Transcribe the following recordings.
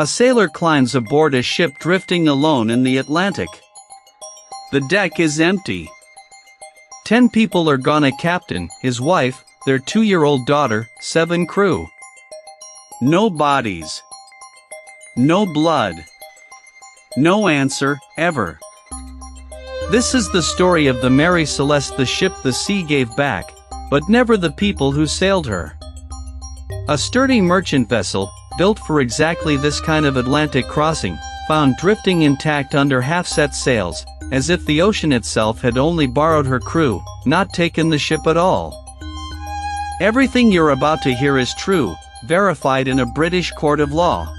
A sailor climbs aboard a ship drifting alone in the Atlantic. The deck is empty. 10 people are gone: a captain, his wife, their 2-year-old daughter, 7 crew. No bodies. No blood. No answer, ever. This is the story of the Mary Celeste, the ship the sea gave back, but never the people who sailed her. A sturdy merchant vessel, built for exactly this kind of Atlantic crossing, found drifting intact under half-set sails, as if the ocean itself had only borrowed her crew, not taken the ship at all. Everything you're about to hear is true, verified in a British court of law.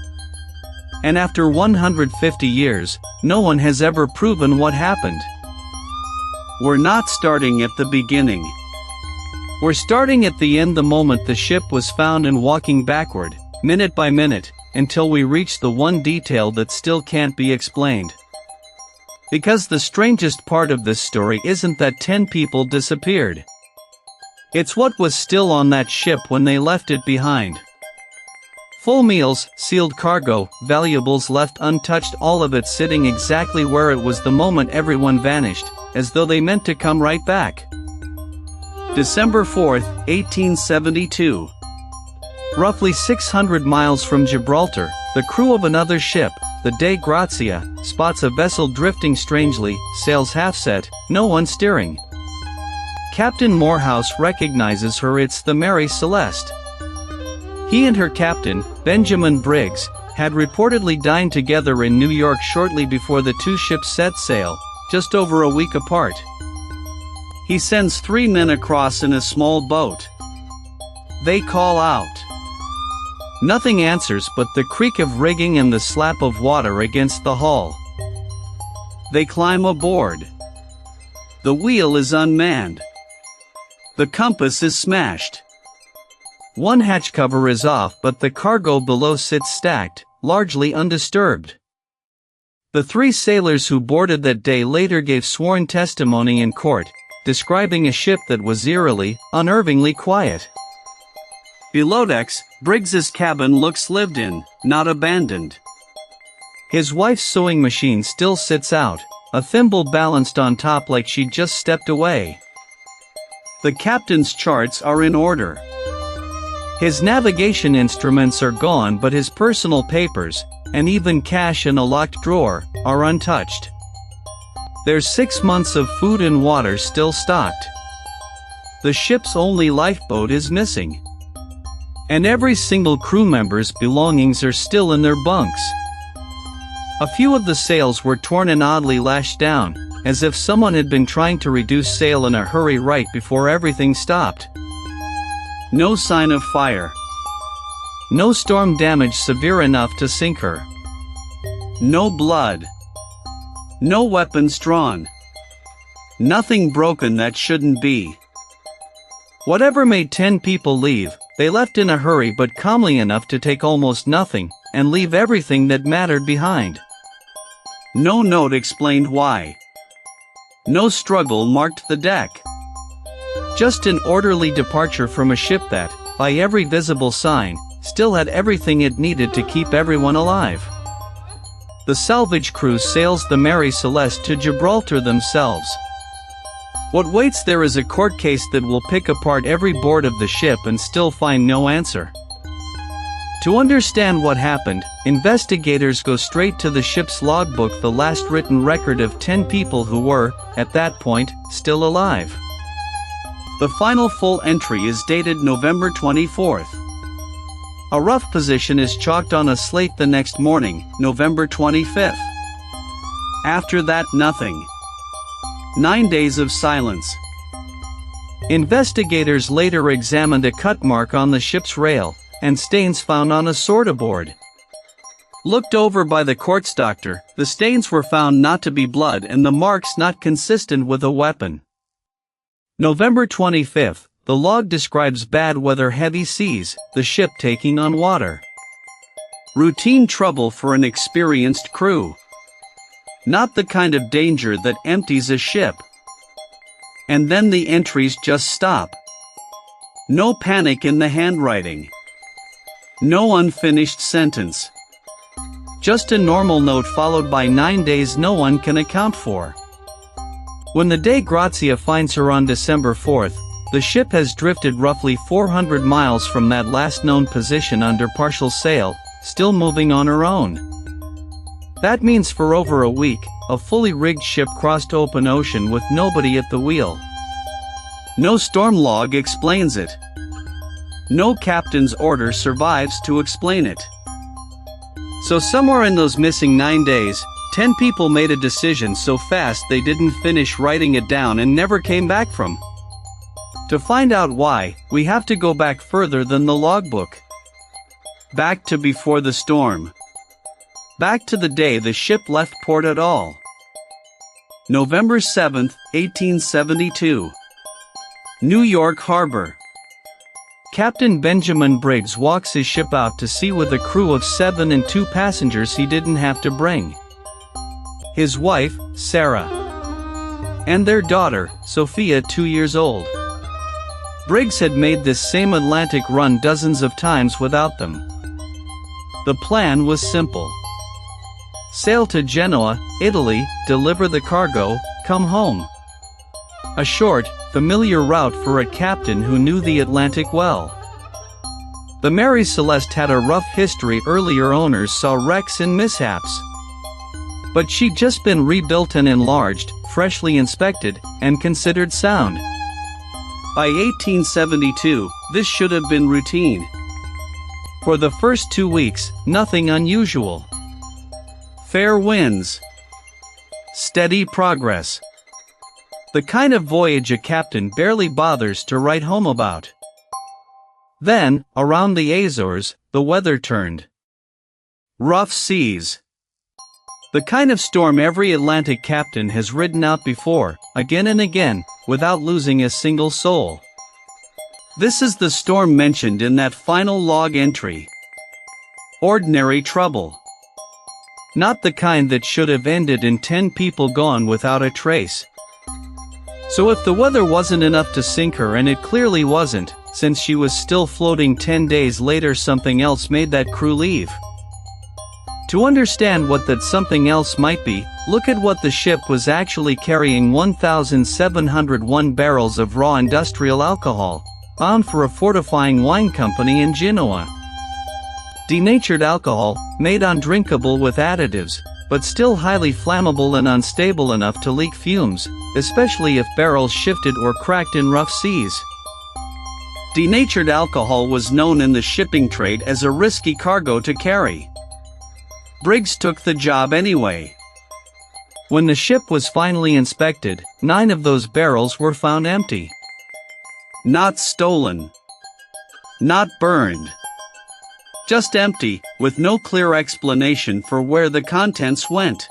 And after 150 years, no one has ever proven what happened. We're not starting at the beginning. We're starting at the end, the moment the ship was found, and walking backward, minute by minute, until we reach the one detail that still can't be explained. Because the strangest part of this story isn't that 10 people disappeared. It's what was still on that ship when they left it behind. Full meals, sealed cargo, valuables left untouched, all of it sitting exactly where it was the moment everyone vanished, as though they meant to come right back. December 4, 1872. Roughly 600 miles from Gibraltar, the crew of another ship, the Dei Grazia, spots a vessel drifting strangely, sails half-set, no one steering. Captain Morehouse recognizes her. It's the Mary Celeste. He and her captain, Benjamin Briggs, had reportedly dined together in New York shortly before the two ships set sail, just over a week apart. He sends 3 men across in a small boat. They call out. Nothing answers but the creak of rigging and the slap of water against the hull. They climb aboard. The wheel is unmanned. The compass is smashed. One hatch cover is off, but the cargo below sits stacked, largely undisturbed. The 3 sailors who boarded that day later gave sworn testimony in court, describing a ship that was eerily, unnervingly quiet. Below decks, Briggs's cabin looks lived in, not abandoned. His wife's sewing machine still sits out, a thimble balanced on top like she'd just stepped away. The captain's charts are in order. His navigation instruments are gone, but his personal papers, and even cash in a locked drawer, are untouched. There's 6 months of food and water still stocked. The ship's only lifeboat is missing. And every single crew member's belongings are still in their bunks. A few of the sails were torn and oddly lashed down, as if someone had been trying to reduce sail in a hurry right before everything stopped. No sign of fire. No storm damage severe enough to sink her. No blood. No weapons drawn. Nothing broken that shouldn't be. Whatever made 10 people leave, they left in a hurry but calmly enough to take almost nothing, and leave everything that mattered behind. No note explained why. No struggle marked the deck. Just an orderly departure from a ship that, by every visible sign, still had everything it needed to keep everyone alive. The salvage crew sails the Mary Celeste to Gibraltar themselves. What waits there is a court case that will pick apart every board of the ship and still find no answer. To understand what happened, investigators go straight to the ship's logbook, the last written record of 10 people who were, at that point, still alive. The final full entry is dated November 24th. A rough position is chalked on a slate the next morning, November 25th. After that, nothing. 9 days of silence. Investigators later examined a cut mark on the ship's rail, and stains found on a sword aboard. Looked over by the court's doctor, the stains were found not to be blood and the marks not consistent with a weapon. November 25th, the log describes bad weather, heavy seas, the ship taking on water. Routine trouble for an experienced crew. Not the kind of danger that empties a ship. And then the entries just stop. No panic in the handwriting. No unfinished sentence. Just a normal note followed by 9 days no one can account for. When the day Grazia finds her on December 4th, the ship has drifted roughly 400 miles from that last known position under partial sail, still moving on her own. That means for over a week, a fully rigged ship crossed open ocean with nobody at the wheel. No storm log explains it. No captain's order survives to explain it. So somewhere in those missing 9 days, 10 people made a decision so fast they didn't finish writing it down and never came back from. To find out why, we have to go back further than the logbook. Back to before the storm. Back to the day the ship left port at all. November 7, 1872. New York Harbor. Captain Benjamin Briggs walks his ship out to sea with a crew of 7 and 2 passengers he didn't have to bring. His wife, Sarah, and their daughter, Sophia, 2 years old. Briggs had made this same Atlantic run dozens of times without them. The plan was simple. Sail to Genoa, Italy, deliver the cargo, come home. A short, familiar route for a captain who knew the Atlantic well. The Mary Celeste had a rough history. Earlier owners saw wrecks and mishaps. But she'd just been rebuilt and enlarged, freshly inspected, and considered sound. By 1872, this should have been routine. For the first 2 weeks, nothing unusual. Fair winds. Steady progress. The kind of voyage a captain barely bothers to write home about. Then, around the Azores, the weather turned. Rough seas. The kind of storm every Atlantic captain has ridden out before, again and again, without losing a single soul. This is the storm mentioned in that final log entry. Ordinary trouble. Not the kind that should have ended in 10 people gone without a trace. So if the weather wasn't enough to sink her, and it clearly wasn't, since she was still floating 10 days later, something else made that crew leave. To understand what that something else might be, look at what the ship was actually carrying: 1,701 barrels of raw industrial alcohol, bound for a fortifying wine company in Genoa. Denatured alcohol, made undrinkable with additives, but still highly flammable and unstable enough to leak fumes, especially if barrels shifted or cracked in rough seas. Denatured alcohol was known in the shipping trade as a risky cargo to carry. Briggs took the job anyway. When the ship was finally inspected, 9 of those barrels were found empty. Not stolen. Not burned. Just empty, with no clear explanation for where the contents went.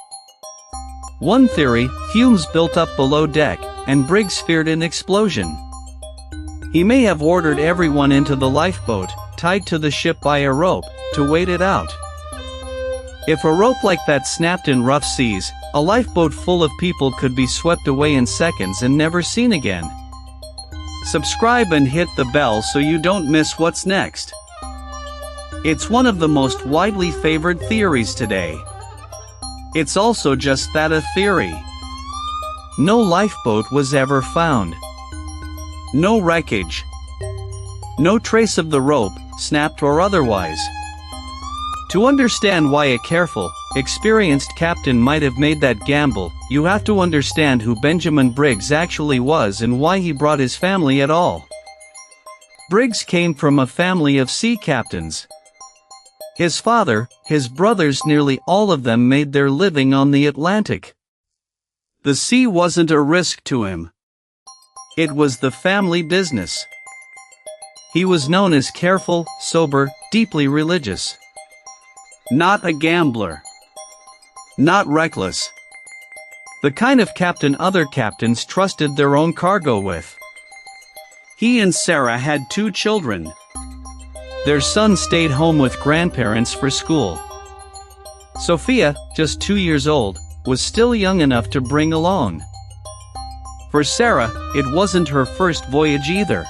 One theory: fumes built up below deck, and Briggs feared an explosion. He may have ordered everyone into the lifeboat, tied to the ship by a rope, to wait it out. If a rope like that snapped in rough seas, a lifeboat full of people could be swept away in seconds and never seen again. Subscribe and hit the bell so you don't miss what's next. It's one of the most widely favored theories today. It's also just that, a theory. No lifeboat was ever found. No wreckage. No trace of the rope, snapped or otherwise. To understand why a careful, experienced captain might have made that gamble, you have to understand who Benjamin Briggs actually was and why he brought his family at all. Briggs came from a family of sea captains. His father, his brothers, nearly all of them made their living on the Atlantic. The sea wasn't a risk to him. It was the family business. He was known as careful, sober, deeply religious. Not a gambler. Not reckless. The kind of captain other captains trusted their own cargo with. He and Sarah had 2 children. Their son stayed home with grandparents for school. Sophia, just 2 years old, was still young enough to bring alone. For Sarah, it wasn't her first voyage either.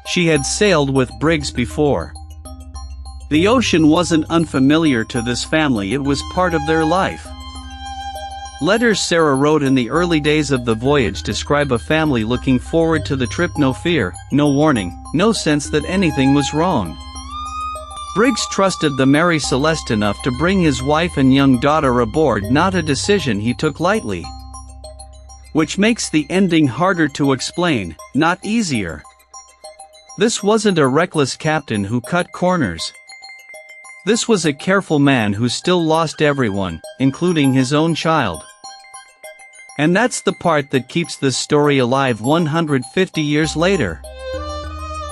She had sailed with Briggs before. The ocean wasn't unfamiliar to this family, it was part of their life. Letters Sarah wrote in the early days of the voyage describe a family looking forward to the trip. No fear, no warning, no sense that anything was wrong. Briggs trusted the Mary Celeste enough to bring his wife and young daughter aboard, not a decision he took lightly. Which makes the ending harder to explain, not easier. This wasn't a reckless captain who cut corners. This was a careful man who still lost everyone, including his own child. And that's the part that keeps this story alive 150 years later.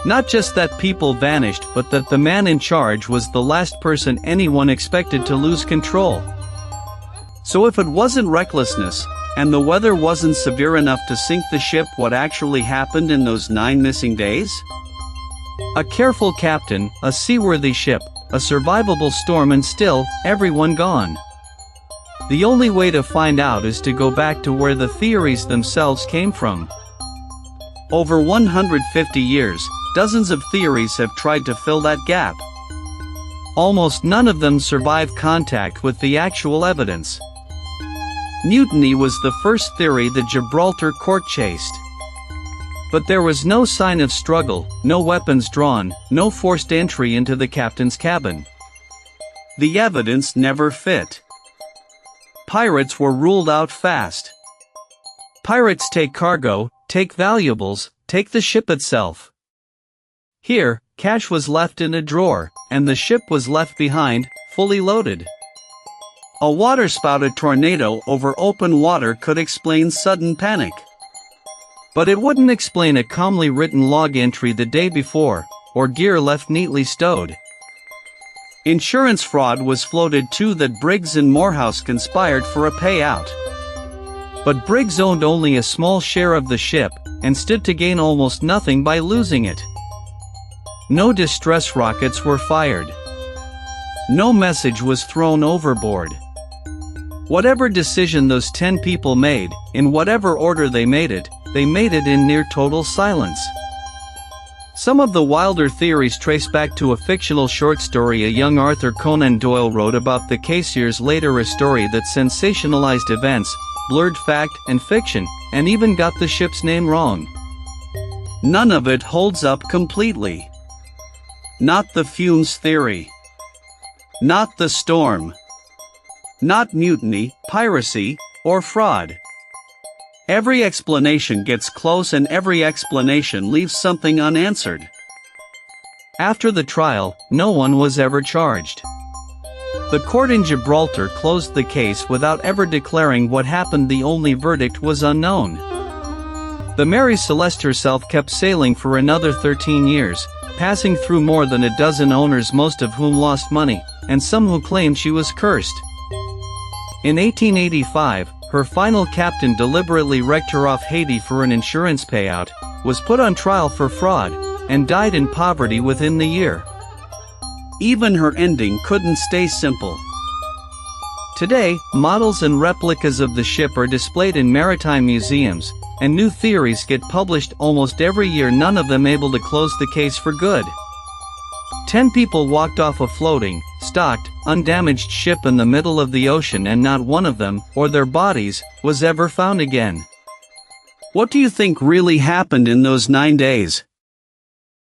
Not just that people vanished, but that the man in charge was the last person anyone expected to lose control. So if it wasn't recklessness, and the weather wasn't severe enough to sink the ship, what actually happened in those 9 missing days? A careful captain, a seaworthy ship, a survivable storm, and still, everyone gone. The only way to find out is to go back to where the theories themselves came from. Over 150 years, dozens of theories have tried to fill that gap. Almost none of them survived contact with the actual evidence. Mutiny was the first theory the Gibraltar court chased. But there was no sign of struggle, no weapons drawn, no forced entry into the captain's cabin. The evidence never fit. Pirates were ruled out fast. Pirates take cargo, take valuables, take the ship itself. Here, cash was left in a drawer, and the ship was left behind, fully loaded. A water-spouted tornado over open water could explain sudden panic. But it wouldn't explain a calmly written log entry the day before, or gear left neatly stowed. Insurance fraud was floated too, that Briggs and Morehouse conspired for a payout. But Briggs owned only a small share of the ship, and stood to gain almost nothing by losing it. No distress rockets were fired. No message was thrown overboard. Whatever decision those 10 people made, in whatever order they made it in near total silence. Some of the wilder theories trace back to a fictional short story a young Arthur Conan Doyle wrote about the case years later, a story that sensationalized events, blurred fact and fiction, and even got the ship's name wrong. None of it holds up completely. Not the fumes theory. Not the storm. Not mutiny, piracy, or fraud. Every explanation gets close, and every explanation leaves something unanswered. After the trial, no one was ever charged. The court in Gibraltar closed the case without ever declaring what happened. The only verdict was unknown. The Mary Celeste herself kept sailing for another 13 years, passing through more than a dozen owners, most of whom lost money, and some who claimed she was cursed. In 1885, her final captain deliberately wrecked her off Haiti for an insurance payout, was put on trial for fraud, and died in poverty within the year. Even her ending couldn't stay simple. Today, models and replicas of the ship are displayed in maritime museums, and new theories get published almost every year, none of them able to close the case for good. 10 people walked off a floating, stocked, undamaged ship in the middle of the ocean, and not one of them, or their bodies, was ever found again. What do you think really happened in those 9 days?